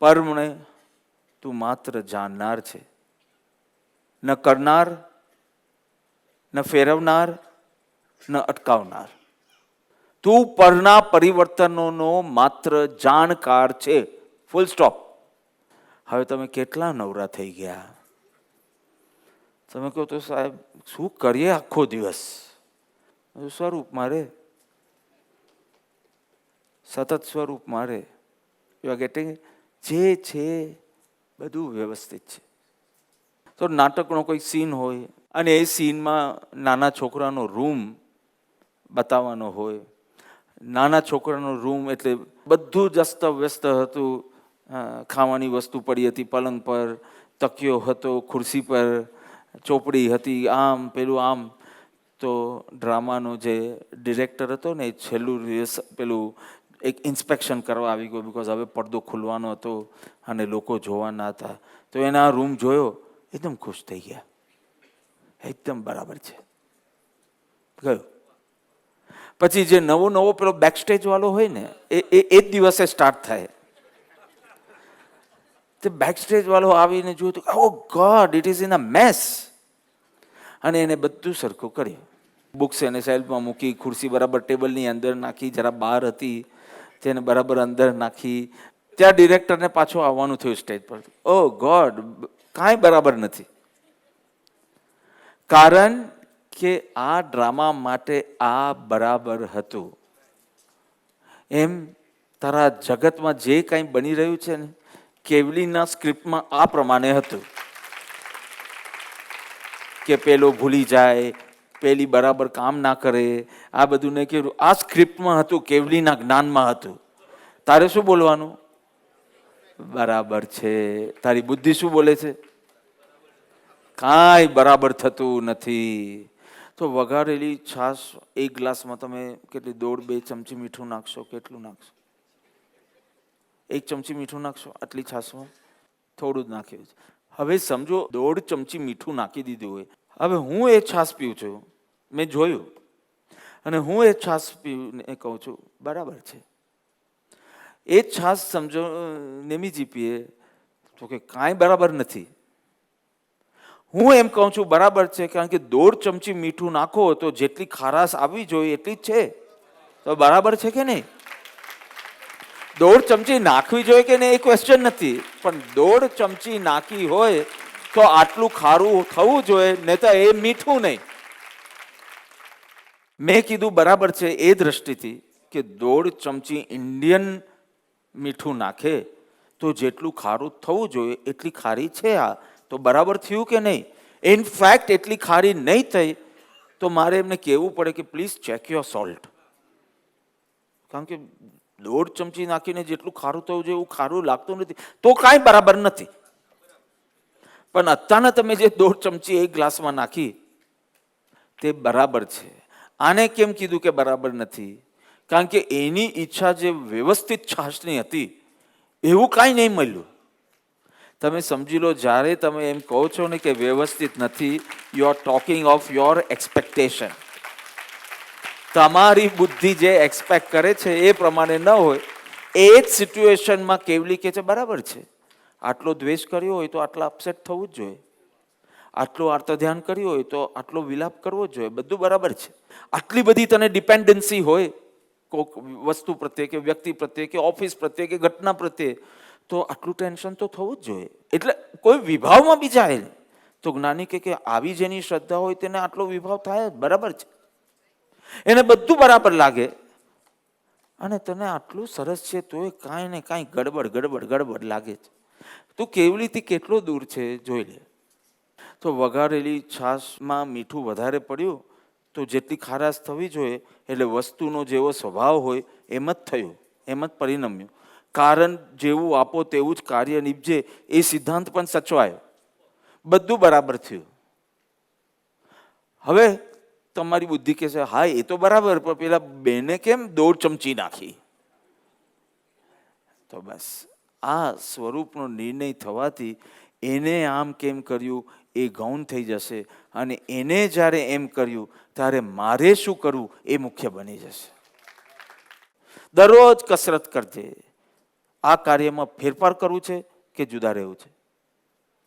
પરમને તું માત્ર જાણનાર છે, ન કરનાર, ન ફેરવનાર, ન અટકાવનાર. તું પરના પરિવર્તનોનો માત્ર જાણકાર છે. Full stop. હવે તમે કેટલા નવરા થઈ ગયા? તમે કહો તો સાહેબ શું કરીએ આખો દિવસ? સ્વરૂપ મારે, સતત સ્વરૂપ મારે. You are getting? જે છે બધું વ્યવસ્થિત છે. તો નાટકનો કોઈ સીન હોય અને એ સીનમાં નાના છોકરાનો રૂમ બતાવવાનો હોય. નાના છોકરાનો રૂમ એટલે બધું જ અસ્તવ્યસ્ત હતું. ખાવાની વસ્તુ પડી હતી પલંગ પર, તકિયો હતો ખુરશી પર, ચોપડી હતી, આમ પેલું આમ. તો ડ્રામાનો જે ડિરેક્ટર હતો ને એ છેલ્લું પેલું એક ઇન્સ્પેક્શન કરવા આવી ગયો, બિકોઝ હવે પડદો ખુલવાનો હતો અને લોકો જોવાના હતા. તો એને આ રૂમ જોયો, એકદમ ખુશ થઈ ગયા, એકદમ બરાબર છે ગયો. પછી જે નવો નવો પેલો બેકસ્ટેજ વાળો હોય ને એ જ દિવસે સ્ટાર્ટ થાય. તે બેકસ્ટેજ વાળો આવીને જોયું તો oh God, it is in a mess. અને એને બધું સરખું કર્યું. બુક્સ એને સેલ્ફમાં મૂકી, ખુરશી બરાબર ટેબલની અંદર નાખી, જરા બહાર હતી તેને બરાબર અંદર નાખી. ત્યાં ડિરેક્ટરને પાછું આવવાનું થયું સ્ટેજ પર. ઓ ગોડ, કાંઈ બરાબર નથી. કારણ કે આ ડ્રામા માટે આ બરાબર હતું. એમ તારા જગતમાં જે કંઈ બની રહ્યું છે ને, કેવલીના સ્ક્રિપ્ટમાં આ પ્રમાણે હતું કે પેલો ભૂલી જાય, પેલી બરાબર કામ ના કરે, આ બધું ને કે આ સ્ક્રિપ્ટમાં હતું, કેવલીના જ્ઞાનમાં હતું. તારે શું બોલવાનું? બરાબર છે. તારી બુદ્ધિ શું બોલે છે? કાંઈ બરાબર થતું નથી. તો વઘારેલી છાશ એક ગ્લાસમાં તમે કેટલી 1.5-2 ચમચી મીઠું નાખશો? કેટલું નાખશો? 1 ચમચી મીઠું નાખશો આટલી છાશમાં? થોડું જ નાખ્યું છે. હવે સમજો 1.5 ચમચી મીઠું નાખી દીધું હોય. હવે હું એ છાશ પીઉં છું, મેં જોયું, અને હું એ છાશ પીને કહું છું બરાબર છે. એ જ છાશ સમજો નેમીજી પીએ તો કે કાંઈ બરાબર નથી. હું એમ કહું છું બરાબર છે, કારણ કે 1.5 ચમચી મીઠું નાખો તો જેટલી ખારાશ આવવી જોઈએ એટલી જ છે. તો બરાબર છે કે નહીં? 1.5 ચમચી નાખવી જોઈએ કે નહીં એ ક્વેશ્ચન નથી, પણ 1.5 ચમચી નાખી હોય તો આટલું ખારું થવું જોઈએ, નહીં તો એ મીઠું નહીં. મેં કીધું બરાબર છે એ દ્રષ્ટિથી કે 1.5 ચમચી ઇન્ડિયન મીઠું નાખે તો જેટલું ખારું થવું જોઈએ એટલી ખારી છે. આ તો બરાબર થયું કે નહીં? ઇનફેક્ટ એટલી ખારી નહીં થઈ તો મારે એમને કહેવું પડે કે પ્લીઝ ચેક યોર સોલ્ટ. કારણ કે 1.5 ચમચી નાખીને જેટલું ખારું થવું જોઈએ એવું ખારું લાગતું નથી, તો કાંઈ બરાબર નથી. પણ અત્યારના તમે જે 1.5 ચમચી એક ગ્લાસમાં નાખી તે બરાબર છે. આને કેમ કીધું કે બરાબર નથી? કારણ કે એની ઈચ્છા જે વ્યવસ્થિત છાશની હતી એવું કાંઈ નહીં મળ્યું. તમે સમજી લો, જ્યારે તમે એમ કહો છો ને કે વ્યવસ્થિત નથી, you are talking of your expectation. તમારી બુદ્ધિ જે એક્સપેક્ટ કરે છે એ પ્રમાણે ન હોય. એ જ સિચ્યુએશનમાં કેવલી કહે છે બરાબર છે. આટલો દ્વેષ કર્યો હોય તો આટલા અપસેટ થવું જ જોઈએ, આટલું આર્તધ્યાન કર્યું હોય તો આટલો વિલાપ કરવો જ જોઈએ, બધું બરાબર છે. આટલી બધી તને ડિપેન્ડન્સી હોય કોઈક વસ્તુ પ્રત્યે કે વ્યક્તિ પ્રત્યે કે ઓફિસ પ્રત્યે કે ઘટના પ્રત્યે, તો આટલું ટેન્શન તો થવું જ જોઈએ. એટલે કોઈ વિભાવમાં બી જાય તો જ્ઞાની કે આવી જેની શ્રદ્ધા હોય તેને આટલો વિભાવ થાય, બરાબર છે. એને બધું બરાબર લાગે અને તને આટલું સરસ છે તો એ કાંઈ ને કાંઈ ગડબડ ગડબડ ગડબડ લાગે છે. તું કેવલીથી કેટલો દૂર છે જોઈ લે. તો વઘારેલી છાશમાં મીઠું વધારે પડ્યું તો જેટલી ખારાશ થવી જોઈએ એટલે વસ્તુનો જેવો સ્વભાવ હોય એમ જ થયું, એમ જ પરિણમ્યું. કારણ જેવું આપો તેવું જ કાર્ય નીપજે એ સિદ્ધાંત પણ સચવાયો, બધું બરાબર થયું. હવે તમારી બુદ્ધિ કહે છે હા એ તો બરાબર, પણ પેલા બેને કેમ 1.5 ચમચી નાખી? તો બસ આ સ્વરૂપનો નિર્ણય થવાથી એને આમ કેમ કર્યું એ ગૌણ થઈ જશે, અને એને જ્યારે એમ કર્યું ત્યારે મારે શું કરવું એ મુખ્ય બની જશે. દરરોજ કસરત કરજે, આ કાર્યમાં ફેરફાર કરવું છે કે જુદા રહેવું છે?